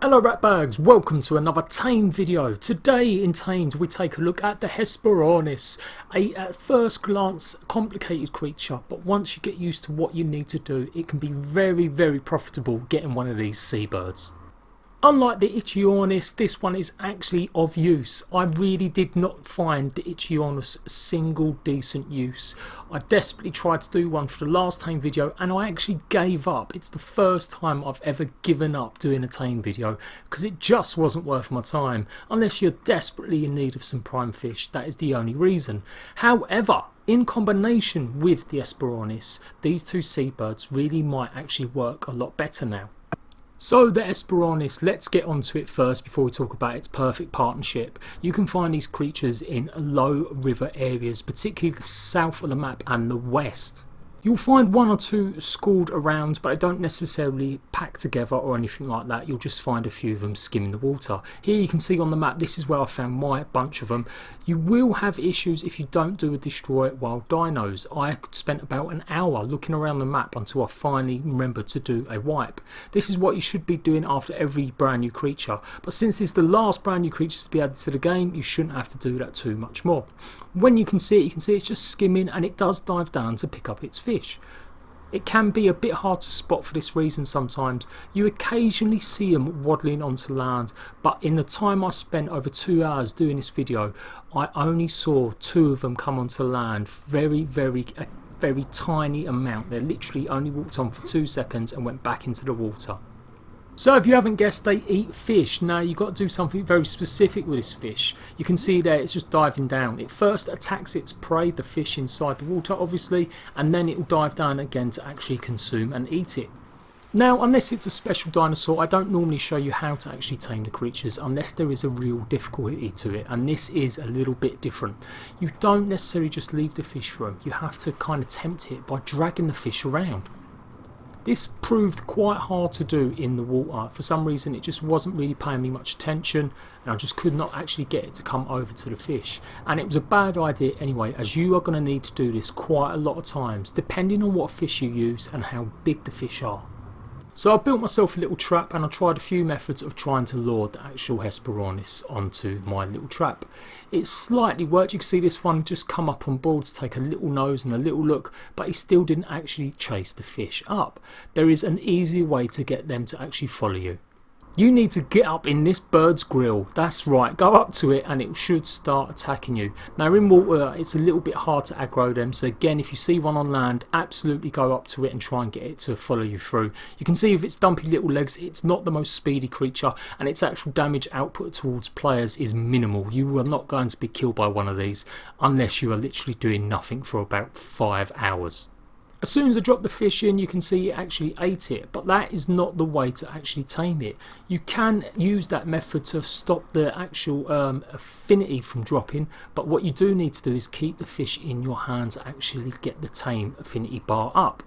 Hello ratbags, welcome to another Tamed video. Today in Tamed we take a look at the HESPERORNIS, a at first glance complicated creature, but once you get used to what you need to do it can be very profitable getting one of these seabirds. Unlike the HESPERORNIS, this one is actually of use. I really did not find the HESPERORNIS single decent use. I desperately tried to do one for the last Tame video and I actually gave up. It's the first time I've ever given up doing a Tame video because it just wasn't worth my time. Unless you're desperately in need of some prime fish, that is the only reason. However, in combination with the HESPERORNIS, these two seabirds really might actually work a lot better now. So the HESPERORNIS, let's get onto it first before we talk about its perfect partnership. You can find these creatures in low river areas, particularly the south of the map and the west. You'll find one or two schooled around, but they don't necessarily pack together or anything like that. You'll just find a few of them skimming the water. Here you can see on the map, this is where I found my bunch of them. You will have issues if you don't do a destroy wild dinos. I spent about an hour looking around the map until I finally remembered to do a wipe. This is what you should be doing after every brand new creature, but since it's the last brand new creature to be added to the game, you shouldn't have to do that too much more. When you can see it's just skimming, and it does dive down to pick up its fish. It can be a bit hard to spot for this reason sometimes. You occasionally see them waddling onto land, but in the time I spent over 2 hours doing this video, I only saw 2 of them come onto land. Very tiny amount. They literally only walked on for 2 seconds and went back into the water. So if you haven't guessed, they eat fish. Now you've got to do something very specific with this fish. You can see there it's just diving down. It first attacks its prey, the fish inside the water obviously, and then it will dive down again to actually consume and eat it. Now unless it's a special dinosaur, I don't normally show you how to actually tame the creatures unless there is a real difficulty to it, and this is a little bit different. You don't necessarily just leave the fish for them, you have to kind of tempt it by dragging the fish around. This proved quite hard to do in the water. For some reason it just wasn't really paying me much attention and I just could not actually get it to come over to the fish. And it was a bad idea anyway, as you are going to need to do this quite a lot of times depending on what fish you use and how big the fish are. So I built myself a little trap and I tried a few methods of trying to lure the actual HESPERORNIS onto my little trap. It slightly worked. You can see this one just come up on board to take a little nose and a little look, but he still didn't actually chase the fish up. There is an easier way to get them to actually follow you. You need to get up in this bird's grill. That's right, go up to it and it should start attacking you. Now in water it's a little bit hard to aggro them, so again if you see one on land, absolutely go up to it and try and get it to follow you through. You can see with its dumpy little legs it's not the most speedy creature and its actual damage output towards players is minimal. You are not going to be killed by one of these unless you are literally doing nothing for about 5 hours. As soon as I dropped the fish in, you can see it actually ate it, but that is not the way to actually tame it. You can use that method to stop the actual affinity from dropping, but what you do need to do is keep the fish in your hands to actually get the tame affinity bar up.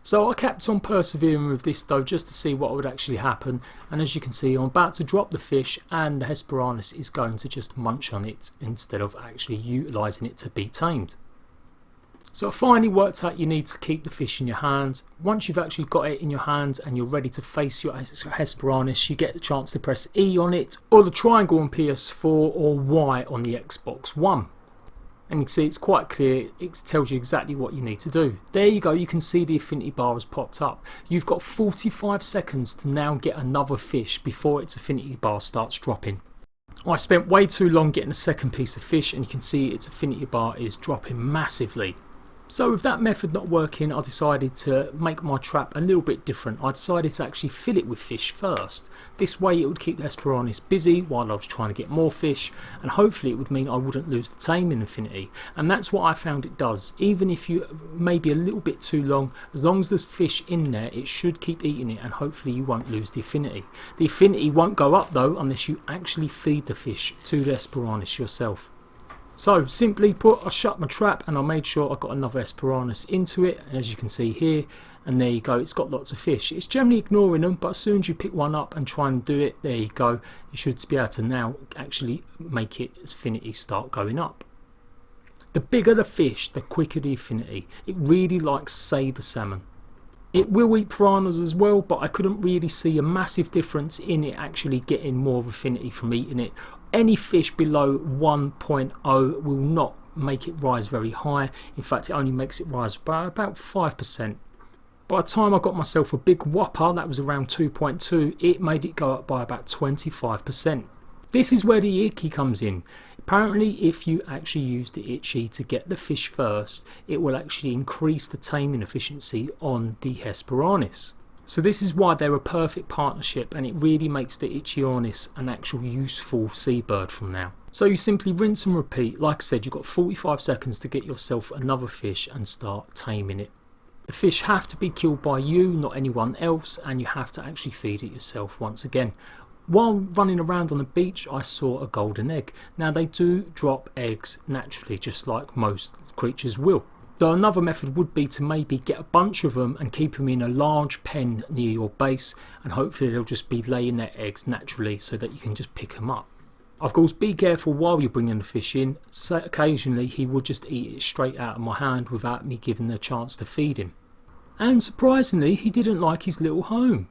So I kept on persevering with this though, just to see what would actually happen, and as you can see I'm about to drop the fish and the HESPERORNIS is going to just munch on it instead of actually utilising it to be tamed. So I finally worked out you need to keep the fish in your hands. Once you've actually got it in your hands and you're ready to face your HESPERORNIS, you get the chance to press E on it, or the triangle on PS4, or Y on the Xbox One. And you can see it's quite clear, it tells you exactly what you need to do. There you go, you can see the affinity bar has popped up. You've got 45 seconds to now get another fish before its affinity bar starts dropping. I spent way too long getting a second piece of fish and you can see its affinity bar is dropping massively. So with that method not working, I decided to make my trap a little bit different. I decided to actually fill it with fish first. This way it would keep the HESPERORNIS busy while I was trying to get more fish, and hopefully it would mean I wouldn't lose the taming affinity. And that's what I found it does. Even if you maybe a little bit too long, as long as there's fish in there, it should keep eating it and hopefully you won't lose the affinity. The affinity won't go up though unless you actually feed the fish to the HESPERORNIS yourself. So simply put, I shut my trap and I made sure I got another HESPERORNIS into it, and as you can see here, and there you go, it's got lots of fish. It's generally ignoring them, but as soon as you pick one up and try and do it, there you go, you should be able to now actually make its affinity start going up. The bigger the fish, the quicker the affinity. It really likes sabre salmon. It will eat piranhas as well, but I couldn't really see a massive difference in it actually getting more of affinity from eating it. Any fish below 1.0 will not make it rise very high. In fact, it only makes it rise by about 5%. By the time I got myself a big whopper that was around 2.2, it made it go up by about 25%. This is where the icky comes in. Apparently, if you actually use the itchy to get the fish first, it will actually increase the taming efficiency on the HESPERORNIS. So this is why they're a perfect partnership, and it really makes the Ichthyornis an actual useful seabird from now. So you simply rinse and repeat. Like I said, you've got 45 seconds to get yourself another fish and start taming it. The fish have to be killed by you, not anyone else, and you have to actually feed it yourself once again. While running around on the beach, I saw a golden egg. Now they do drop eggs naturally, just like most creatures will. So another method would be to maybe get a bunch of them and keep them in a large pen near your base, and hopefully they'll just be laying their eggs naturally so that you can just pick them up. Of course, be careful while you're bringing the fish in. So occasionally he would just eat it straight out of my hand without me giving the chance to feed him. And surprisingly, he didn't like his little home.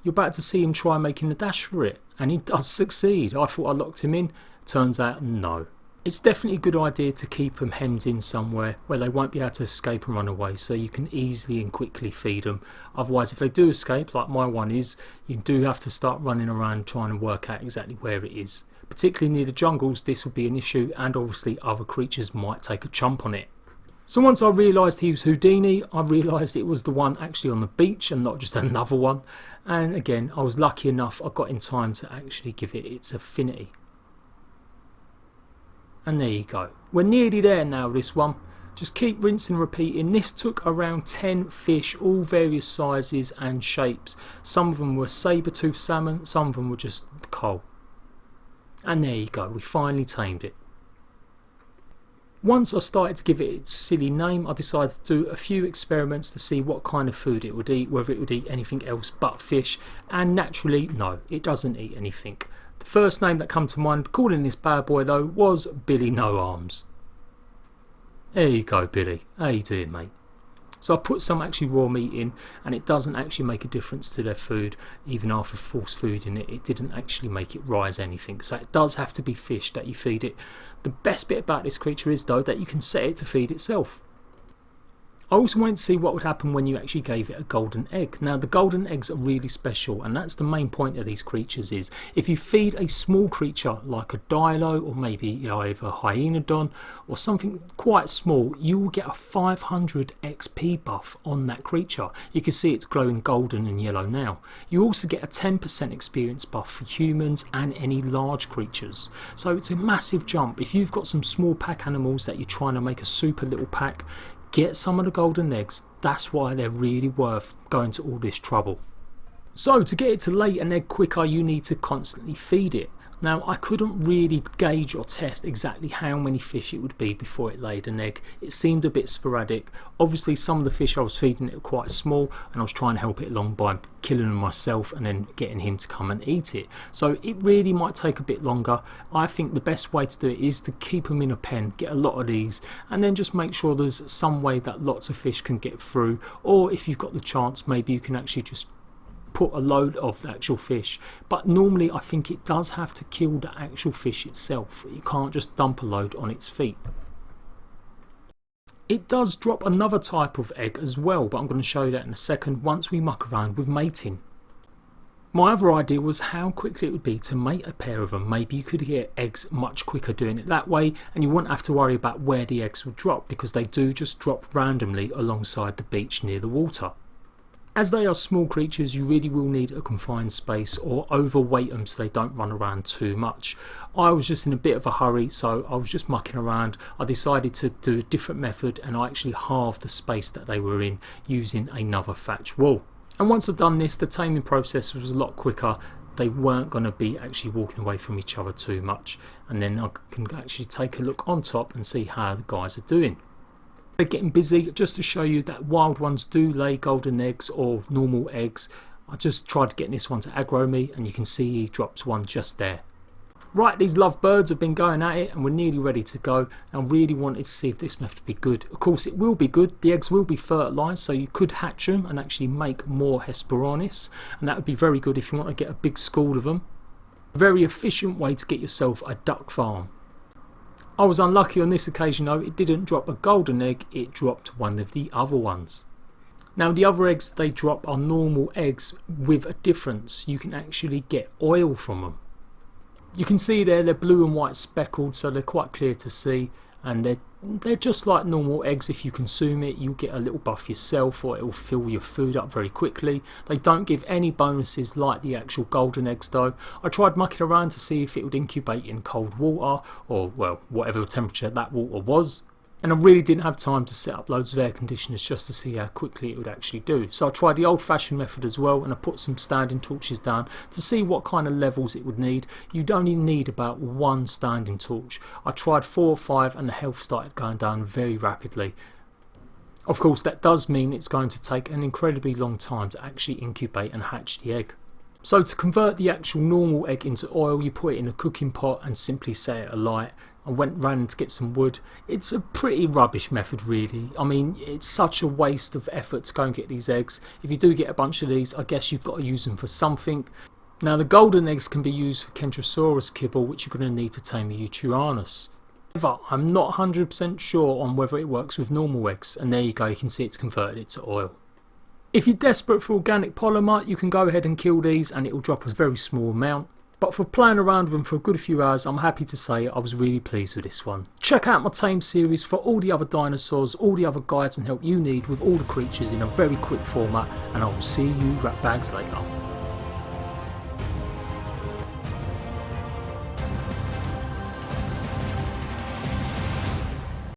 You're about to see him try making a dash for it, and he does succeed. I thought I locked him in, turns out no. It's definitely a good idea to keep them hemmed in somewhere where they won't be able to escape and run away, so you can easily and quickly feed them. Otherwise, if they do escape, like my one is, you do have to start running around trying to work out exactly where it is. Particularly near the jungles, this would be an issue, and obviously other creatures might take a chump on it. So once I realised he was Houdini, I realised it was the one actually on the beach and not just another one. And again, I was lucky enough I got in time to actually give it its affinity. And there you go. We're nearly there now, this one. Just keep rinsing and repeating. This took around 10 fish, all various sizes and shapes. Some of them were saber-toothed salmon, some of them were just coal. And there you go, we finally tamed it. Once I started to give it its silly name, I decided to do a few experiments to see what kind of food it would eat, whether it would eat anything else but fish, and naturally, no, it doesn't eat anything. The first name that came to mind calling this bad boy though was Billy No Arms. There you go, Billy. How you doing, mate? So I put some actually raw meat in, and it doesn't actually make a difference to their food. Even after force food in it, it didn't actually make it rise anything. So it does have to be fish that you feed it. The best bit about this creature is though that you can set it to feed itself. I also wanted to see what would happen when you actually gave it a golden egg. Now the golden eggs are really special, and that's the main point of these creatures is if you feed a small creature like a Dino or maybe either a Hyenodon or something quite small, you will get a 500 XP buff on that creature. You can see it's glowing golden and yellow now. You also get a 10% experience buff for humans and any large creatures. So it's a massive jump. If you've got some small pack animals that you're trying to make a super little pack, get some of the golden eggs. That's why they're really worth going to all this trouble. So to get it to lay an egg quicker, you need to constantly feed it. Now I couldn't really gauge or test exactly how many fish it would be before it laid an egg. It seemed a bit sporadic. Obviously some of the fish I was feeding it were quite small, and I was trying to help it along by killing them myself and then getting him to come and eat it. So it really might take a bit longer. I think the best way to do it is to keep them in a pen, get a lot of these, and then just make sure there's some way that lots of fish can get through, or if you've got the chance maybe you can actually just put a load of the actual fish. But normally I think it does have to kill the actual fish itself. You can't just dump a load on its feet. It does drop another type of egg as well, but I'm going to show you that in a second once we muck around with mating. My other idea was how quickly it would be to mate a pair of them. Maybe you could get eggs much quicker doing it that way, and you wouldn't have to worry about where the eggs would drop, because they do just drop randomly alongside the beach near the water. As they are small creatures, you really will need a confined space or overweight them so they don't run around too much. I was just in a bit of a hurry, so I was just mucking around. I decided to do a different method, and I actually halved the space that they were in using another thatch wall. And once I'd done this, the taming process was a lot quicker. They weren't going to be actually walking away from each other too much. And then I can actually take a look on top and see how the guys are doing. They're getting busy. Just to show you that wild ones do lay golden eggs or normal eggs. I just tried getting this one to aggro me, and you can see he drops one just there. Right, these lovebirds have been going at it and we're nearly ready to go. I really wanted to see if this method would be good. Of course it will be good, the eggs will be fertilised, so you could hatch them and actually make more HESPERORNIS, and that would be very good if you want to get a big school of them. A very efficient way to get yourself a duck farm. I was unlucky on this occasion though, it didn't drop a golden egg, it dropped one of the other ones. Now the other eggs they drop are normal eggs with a difference, you can actually get oil from them. You can see there they're blue and white speckled, so they're quite clear to see, and they're just like normal eggs. If you consume it you'll get a little buff yourself, or it will fill your food up very quickly. They don't give any bonuses like the actual golden eggs though. I tried mucking around to see if it would incubate in cold water, or well, whatever temperature that water was. And I really didn't have time to set up loads of air conditioners just to see how quickly it would actually do. So I tried the old fashioned method as well, and I put some standing torches down to see what kind of levels it would need. You'd only need about one standing torch. I tried 4 or 5 and the health started going down very rapidly. Of course that does mean it's going to take an incredibly long time to actually incubate and hatch the egg. So to convert the actual normal egg into oil, you put it in a cooking pot and simply set it alight. I ran to get some wood. It's a pretty rubbish method really. I mean, it's such a waste of effort to go and get these eggs. If you do get a bunch of these, I guess you've got to use them for something. Now the golden eggs can be used for Kentrosaurus kibble, which you're going to need to tame a Eutyranus. However, I'm not 100% sure on whether it works with normal eggs, and there you go, you can see it's converted it to oil. If you're desperate for organic polymer, you can go ahead and kill these and it will drop a very small amount. But for playing around with them for a good few hours, I'm happy to say I was really pleased with this one. Check out my Tamed series for all the other dinosaurs, all the other guides and help you need with all the creatures in a very quick format, and I will see you rat bags later.